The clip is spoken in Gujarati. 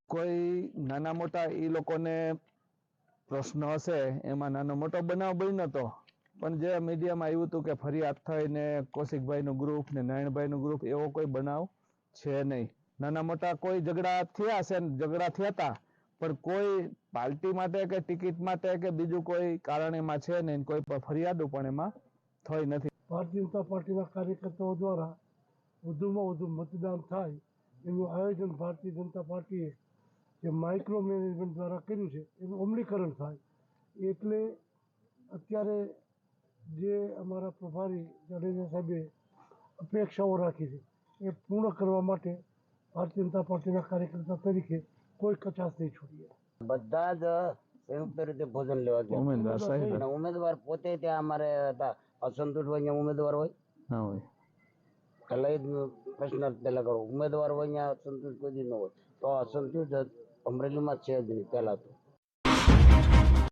કોઈ નાના મોટા એ લોકોને પ્રશ્ન હશે, એમાં નાનો મોટો બનાવ બન્યો હતો, પણ જે મીડિયામાં આવ્યું હતું કે ફરિયાદ થઈને કૌશિકભાઈનું ગ્રુપ ને નારાયણભાઈનું ગ્રુપ, એવો કોઈ બનાવ છે નહીં. નાના મોટા કોઈ ઝઘડા થયા હશે, ઝઘડા થયા હતા, પણ કોઈ પાર્ટી માટે કે ટિકિટ માટે કે બીજું કોઈ કારણ એમાં છે નહીં, કોઈ ફરિયાદો પણ એમાં થઈ નથી. ભારતીય જનતા પાર્ટીના કાર્યકર્તાઓ દ્વારા વધુમાં વધુ મતદાન થાય એનું આયોજન ભારતીય જનતા પાર્ટીએ જે માઇક્રો મેનેજમેન્ટ દ્વારા કર્યું છે એનું અમલીકરણ થાય, એટલે અત્યારે જે અમારા પ્રભારી જાડેજા સાહેબે અપેક્ષાઓ રાખી છે એ પૂર્ણ કરવા માટે ભારતીય જનતા પાર્ટીના કાર્યકર્તા તરીકે કોઈ કચાશ નહીં છોડીએ. બધા જ સંયુક્ત રીતે ભોજન લેવા ગયા. ઉમેદવાર પોતે ત્યાં અમારે હતા. અસંતુષ્ટ હોય ત્યાં ઉમેદવાર હોય, ના હોય. પેલા પ્રશ્ન પેલા કરો, ઉમેદવાર હોય ત્યાં અસંતુષ્ટ કોઈ ન હોય તો અસંતુષ્ટ અમરેલીમાં છે જ નહીં પહેલા તો.